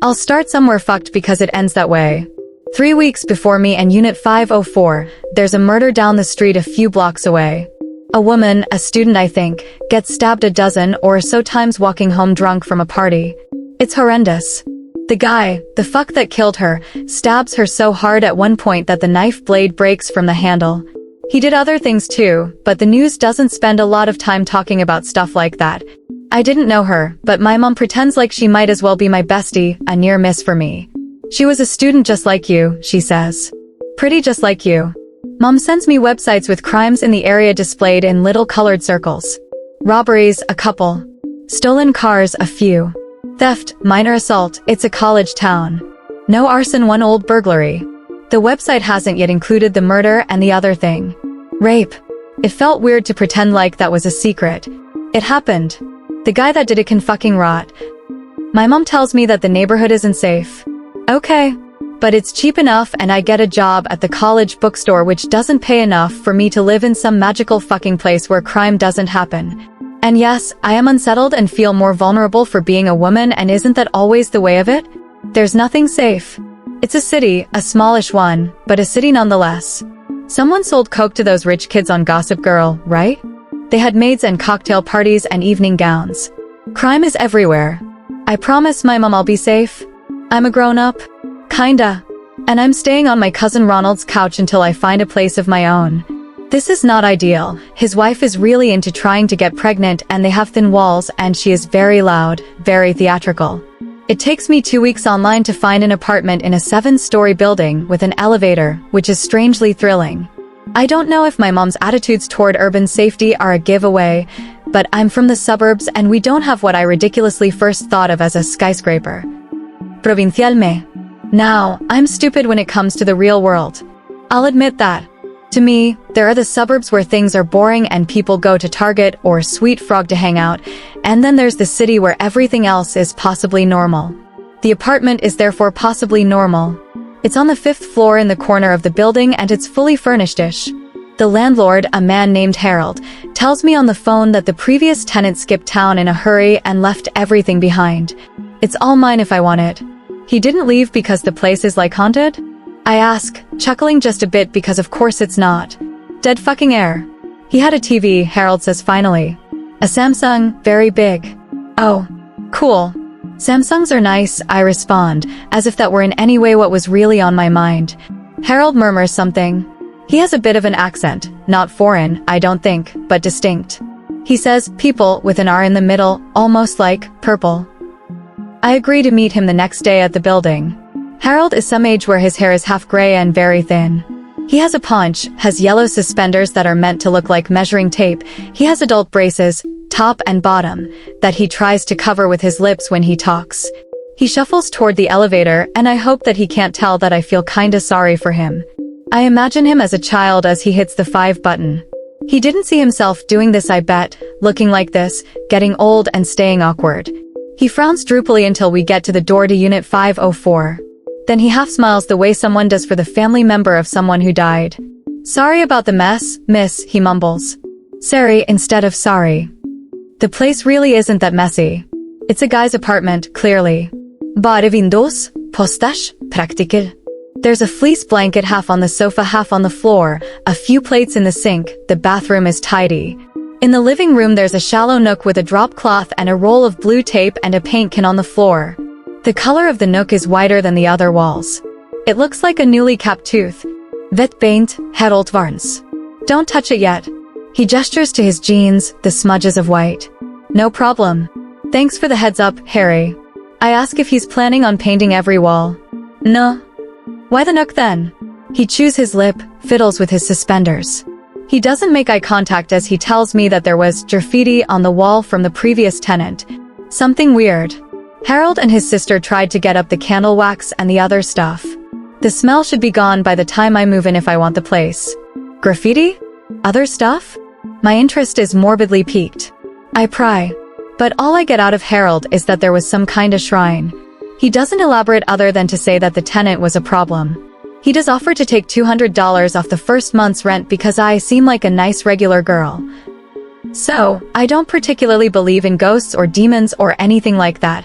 I'll start somewhere fucked because it ends that way. 3 weeks before me and Unit 504, there's a murder down the street a few blocks away. A woman, a student I think, gets stabbed a dozen or so times walking home drunk from a party. It's horrendous. The guy, the fuck that killed her, stabs her so hard at one point that the knife blade breaks from the handle. He did other things too, but the news doesn't spend a lot of time talking about stuff like that. I didn't know her, but my mom pretends like she might as well be my bestie, a near miss for me. She was a student just like you, she says. Pretty just like you. Mom sends me websites with crimes in the area displayed in little colored circles. Robberies, a couple. Stolen cars, a few. Theft, minor assault, it's a college town. No arson, one old burglary. The website hasn't yet included the murder and the other thing. Rape. It felt weird to pretend like that was a secret. It happened. The guy that did it can fucking rot. My mom tells me that the neighborhood isn't safe. Okay. But it's cheap enough and I get a job at the college bookstore which doesn't pay enough for me to live in some magical fucking place where crime doesn't happen. And yes, I am unsettled and feel more vulnerable for being a woman, and isn't that always the way of it? There's nothing safe. It's a city, a smallish one, but a city nonetheless. Someone sold coke to those rich kids on Gossip Girl, right? They had maids and cocktail parties and evening gowns. Crime is everywhere. I promise my mom I'll be safe. I'm a grown-up. Kinda. And I'm staying on my cousin Ronald's couch until I find a place of my own. This is not ideal. His wife is really into trying to get pregnant and they have thin walls and she is very loud, very theatrical. It takes me 2 weeks online to find an apartment in a 7-story building with an elevator, which is strangely thrilling. I don't know if my mom's attitudes toward urban safety are a giveaway, but I'm from the suburbs and we don't have what I ridiculously first thought of as a skyscraper. Provincial me. Now, I'm stupid when it comes to the real world. I'll admit that. To me, there are the suburbs where things are boring and people go to Target or Sweet Frog to hang out, and then there's the city where everything else is possibly normal. The apartment is therefore possibly normal. It's on the 5th floor in the corner of the building and it's fully furnished-ish. The landlord, a man named Harold, tells me on the phone that the previous tenant skipped town in a hurry and left everything behind. It's all mine if I want it. He didn't leave because the place is like haunted? I ask, chuckling just a bit because of course it's not. Dead fucking air. He had a TV, Harold says finally. A Samsung, very big. Oh, cool. Samsungs are nice, I respond, as if that were in any way what was really on my mind. Harold murmurs something. He has a bit of an accent, not foreign, I don't think, but distinct. He says, people, with an R in the middle, almost like, purple. I agree to meet him the next day at the building. Harold is some age where his hair is half gray and very thin. He has a paunch, has yellow suspenders that are meant to look like measuring tape. He has adult braces, top and bottom, that he tries to cover with his lips when he talks. He shuffles toward the elevator and I hope that he can't tell that I feel kinda sorry for him. I imagine him as a child as he hits the 5 button. He didn't see himself doing this I bet, looking like this, getting old and staying awkward. He frowns droopily until we get to the door to Unit 504. Then he half smiles the way someone does for the family member of someone who died. Sorry about the mess, miss, he mumbles. Sorry instead of sorry. The place really isn't that messy. It's a guy's apartment, clearly. Bare windows, postage, praktiker. There's a fleece blanket half on the sofa half on the floor, a few plates in the sink, the bathroom is tidy. In the living room there's a shallow nook with a drop cloth and a roll of blue tape and a paint can on the floor. The color of the nook is whiter than the other walls. It looks like a newly capped tooth. Vet paint, Harold Varns. Don't touch it yet. He gestures to his jeans, the smudges of white. No problem. Thanks for the heads up, Harry. I ask if he's planning on painting every wall. No. Why the nook then? He chews his lip, fiddles with his suspenders. He doesn't make eye contact as he tells me that there was graffiti on the wall from the previous tenant. Something weird. Harold and his sister tried to get up the candle wax and the other stuff. The smell should be gone by the time I move in if I want the place. Graffiti? Other stuff? My interest is morbidly piqued. I pry. But all I get out of Harold is that there was some kind of shrine. He doesn't elaborate other than to say that the tenant was a problem. He does offer to take $200 off the first month's rent because I seem like a nice regular girl. So, I don't particularly believe in ghosts or demons or anything like that.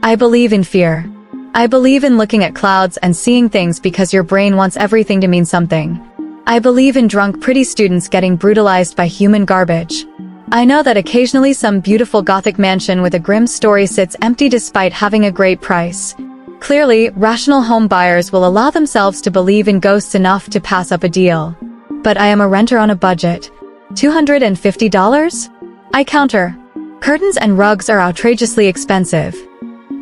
I believe in fear. I believe in looking at clouds and seeing things because your brain wants everything to mean something. I believe in drunk pretty students getting brutalized by human garbage. I know that occasionally some beautiful Gothic mansion with a grim story sits empty despite having a great price. Clearly, rational home buyers will allow themselves to believe in ghosts enough to pass up a deal. But I am a renter on a budget. $250? I counter. Curtains and rugs are outrageously expensive.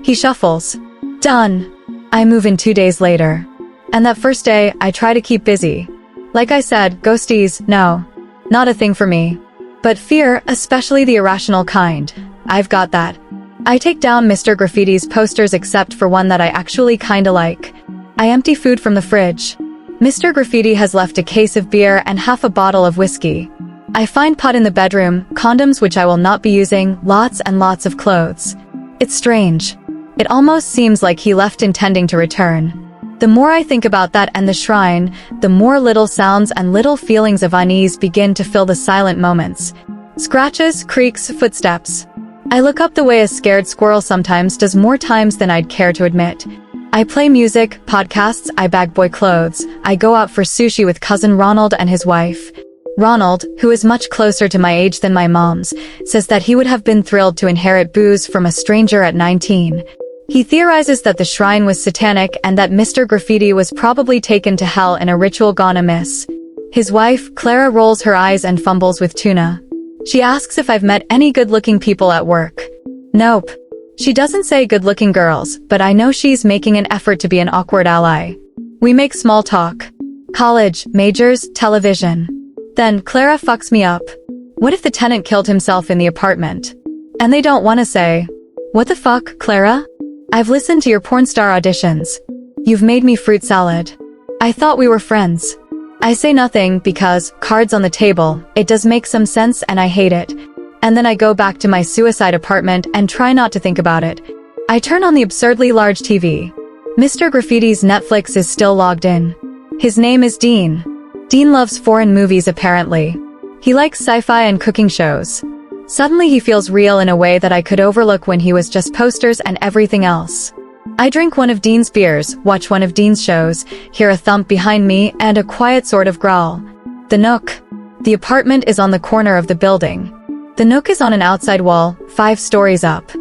He shuffles. Done. I move in 2 days later. And that first day, I try to keep busy. Like I said, ghosties, no. Not a thing for me. But fear, especially the irrational kind, I've got that. I take down Mr. Graffiti's posters except for one that I actually kinda like. I empty food from the fridge. Mr. Graffiti has left a case of beer and half a bottle of whiskey. I find pot in the bedroom, condoms which I will not be using, lots and lots of clothes. It's strange. It almost seems like he left intending to return. The more I think about that and the shrine, the more little sounds and little feelings of unease begin to fill the silent moments. Scratches, creaks, footsteps. I look up the way a scared squirrel sometimes does more times than I'd care to admit. I play music, podcasts, I bag boy clothes, I go out for sushi with cousin Ronald and his wife. Ronald, who is much closer to my age than my mom's, says that he would have been thrilled to inherit booze from a stranger at 19. He theorizes that the shrine was satanic and that Mr. Graffiti was probably taken to hell in a ritual gone amiss. His wife, Clara, rolls her eyes and fumbles with tuna. She asks if I've met any good-looking people at work. Nope. She doesn't say good-looking girls, but I know she's making an effort to be an awkward ally. We make small talk. College, majors, television. Then Clara fucks me up. What if the tenant killed himself in the apartment? And they don't want to say. What the fuck, Clara? I've listened to your porn star auditions. You've made me fruit salad. I thought we were friends. I say nothing because, cards on the table, it does make some sense and I hate it. And then I go back to my suicide apartment and try not to think about it. I turn on the absurdly large TV. Mr. Graffiti's Netflix is still logged in. His name is Dean. Dean loves foreign movies apparently. He likes sci-fi and cooking shows. Suddenly he feels real in a way that I could overlook when he was just posters and everything else. I drink one of Dean's beers, watch one of Dean's shows, hear a thump behind me, and a quiet sort of growl. The Nook. The apartment is on the corner of the building. The Nook is on an outside wall, 5 stories up.